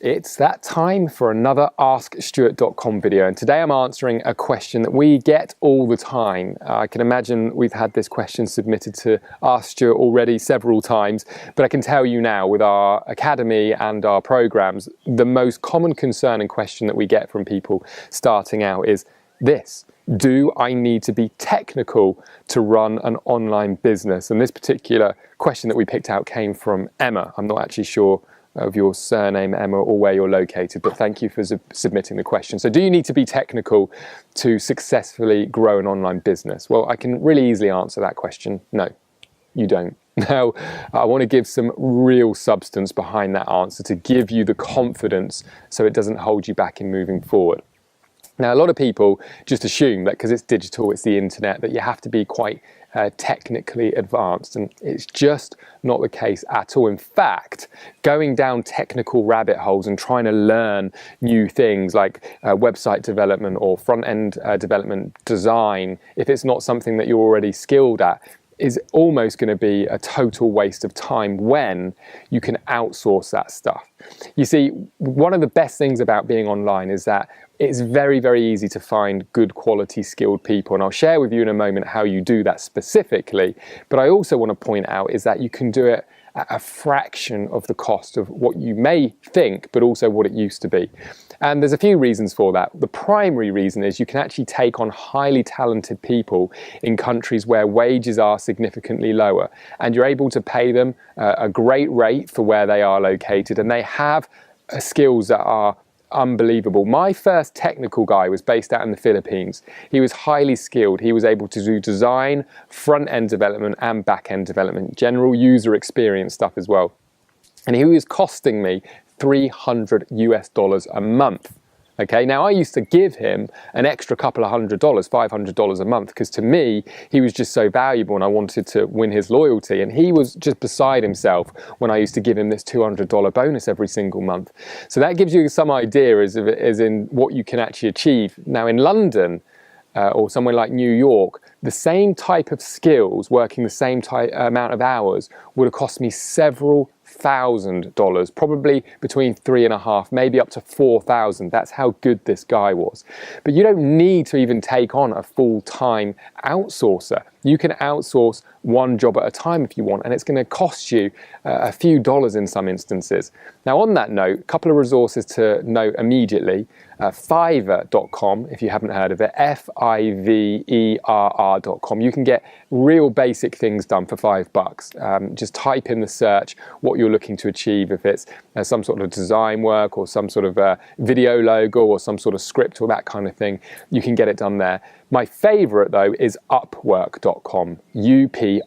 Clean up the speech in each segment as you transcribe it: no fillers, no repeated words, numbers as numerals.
It's that time for another AskStuart.com video, and today I'm answering a question that we get all the time. I can imagine we've had this question submitted to Ask Stuart already several times, but I can tell you now with our academy and our programs, the most common concern and question that we get from people starting out is this: do I need to be technical to run an online business? And this particular question that we picked out came from Emma. I'm not actually sure of your surname, Emma, or where you're located, but thank you for submitting the question. So do you need to be technical to successfully grow an online business? Well, I can really easily answer that question. No, you don't. Now, I want to give some real substance behind that answer to give you the confidence so it doesn't hold you back in moving forward. Now, a lot of people just assume that because it's digital, it's the internet, that you have to be quite technically advanced, and it's just not the case at all. In fact, going down technical rabbit holes and trying to learn new things like website development or front-end development design, if it's not something that you're already skilled at, is almost going to be a total waste of time when you can outsource that stuff. You see, one of the best things about being online is that it's very, very easy to find good quality skilled people, and I'll share with you in a moment how you do that specifically. But I also want to point out is that you can do it at a fraction of the cost of what you may think, but also what it used to be. And there's a few reasons for that. The primary reason is you can actually take on highly talented people in countries where wages are significantly lower, and you're able to pay them a great rate for where they are located, and they have skills that are unbelievable. My first technical guy was based out in the Philippines. He was highly skilled. He was able to do design, front-end development and back-end development, general user experience stuff as well. And he was costing me $300 a month. Okay, now I used to give him an extra couple of $100, $500 a month, because to me, he was just so valuable and I wanted to win his loyalty. And he was just beside himself when I used to give him this $200 bonus every single month. So that gives you some idea as in what you can actually achieve. Now in London, or somewhere like New York, the same type of skills, working the same amount of hours, would have cost me several $1,000, probably between $3,500, maybe up to $4,000. That's how good this guy was. But you don't need to even take on a full-time outsourcer. You can outsource one job at a time if you want, and it's going to cost you a few dollars in some instances. Now, on that note, a couple of resources to note immediately. Fiverr.com, if you haven't heard of it, Fiverr.com. You can get real basic things done for $5. Just type in the search what you're looking to achieve. If it's some sort of design work or some sort of video logo or some sort of script or that kind of thing, you can get it done there. My favorite though is Upwork.com,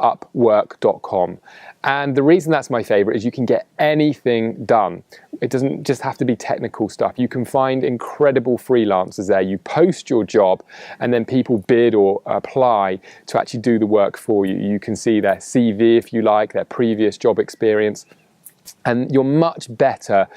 Upwork.com. And the reason that's my favorite is you can get anything done. It doesn't just have to be technical stuff. You can find incredible freelancers there. You post your job and then people bid or apply to actually do the work for you. You can see their CV if you like, their previous job experience. And you're much better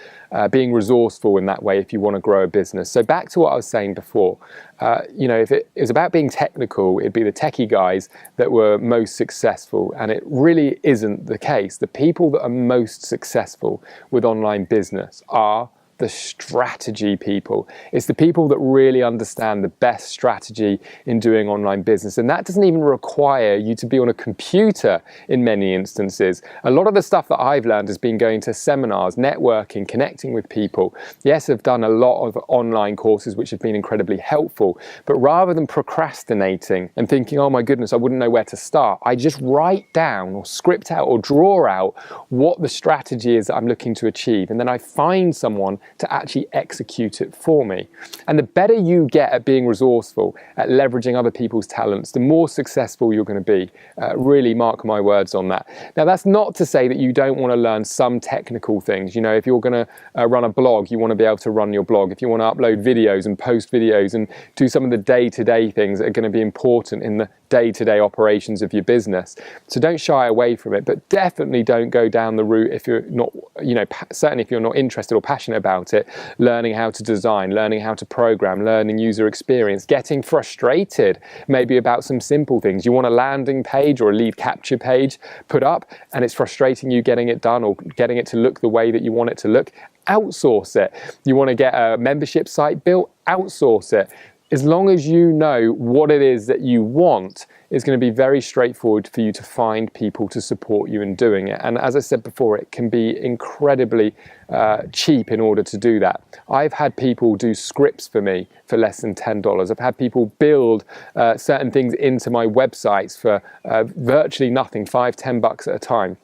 being resourceful in that way if you want to grow a business. So back to what I was saying before, if it was about being technical, it'd be the techie guys that were most successful, and it really isn't the case. The people that are most successful with online business are the strategy people. It's the people that really understand the best strategy in doing online business. And that doesn't even require you to be on a computer in many instances. A lot of the stuff that I've learned has been going to seminars, networking, connecting with people. Yes, I've done a lot of online courses which have been incredibly helpful, but rather than procrastinating and thinking, oh my goodness, I wouldn't know where to start, I just write down or script out or draw out what the strategy is that I'm looking to achieve. And then I find someone to actually execute it for me. And the better you get at being resourceful, at leveraging other people's talents, the more successful you're going to be. Really mark my words on that. Now, that's not to say that you don't want to learn some technical things. You know, if you're going to run a blog, you want to be able to run your blog. If you want to upload videos and post videos and do some of the day-to-day things that are going to be important in the day-to-day operations of your business. So don't shy away from it, but definitely don't go down the route if you're not, certainly if you're not interested or passionate about about it, learning how to design, learning how to program, learning user experience, getting frustrated maybe about some simple things. You want a landing page or a lead capture page put up and it's frustrating you getting it done or getting it to look the way that you want it to look. Outsource it. You want to get a membership site built, outsource it. As long as you know what it is that you want, it's going to be very straightforward for you to find people to support you in doing it. And as I said before, it can be incredibly cheap in order to do that. I've had people do scripts for me for less than $10. I've had people build certain things into my websites for virtually nothing, $5-10 at a time.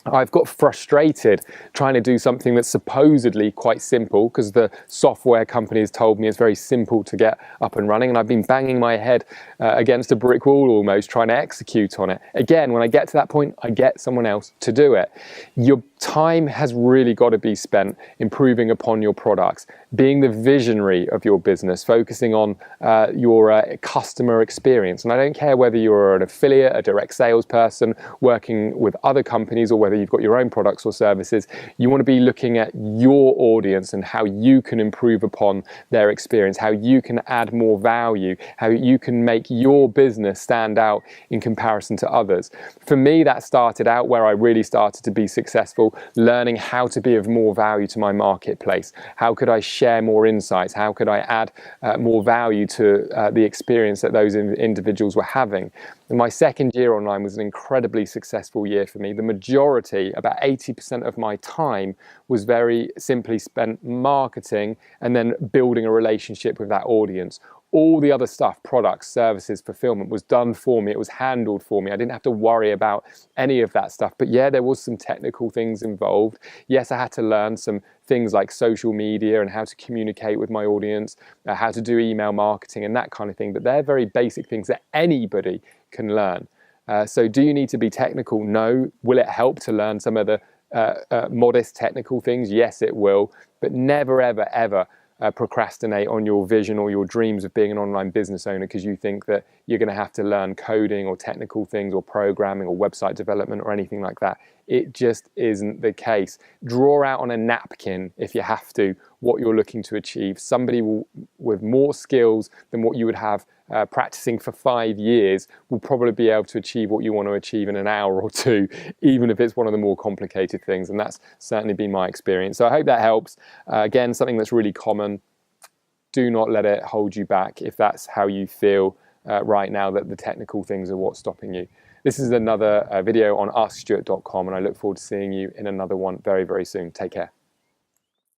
I've got frustrated trying to do something that's supposedly quite simple because the software company has told me it's very simple to get up and running, and I've been banging my head against a brick wall almost trying to execute on it. Again, when I get to that point, I get someone else to do it. Your time has really got to be spent improving upon your products, being the visionary of your business, focusing on your customer experience. And I don't care whether you're an affiliate, a direct salesperson, working with other companies, or whether you've got your own products or services, you want to be looking at your audience and how you can improve upon their experience, how you can add more value, how you can make your business stand out in comparison to others. For me, that started out where I really started to be successful, learning how to be of more value to my marketplace. How could I share more insights? How could I add more value to the experience that those individuals were having? And my second year online was an incredibly successful year for me. The majority, about 80% of my time, was very simply spent marketing and then building a relationship with that audience. All the other stuff, products, services, fulfillment, was done for me. It was handled for me. I didn't have to worry about any of that stuff. But yeah, there was some technical things involved. Yes, I had to learn some things like social media and how to communicate with my audience, how to do email marketing and that kind of thing. But they're very basic things that anybody can learn. So do you need to be technical? No. Will it help to learn some of the modest technical things? Yes, it will. But never, ever, ever procrastinate on your vision or your dreams of being an online business owner because you think that you're going to have to learn coding or technical things or programming or website development or anything like that. It just isn't the case. Draw out on a napkin, if you have to, what you're looking to achieve. Somebody with more skills than what you would have practicing for 5 years will probably be able to achieve what you want to achieve in an hour or two, even if it's one of the more complicated things. And that's certainly been my experience. So I hope that helps. Again, something that's really common. Do not let it hold you back if that's how you feel right now, that the technical things are what's stopping you. This is another video on askstuart.com, and I look forward to seeing you in another one very, very soon. Take care.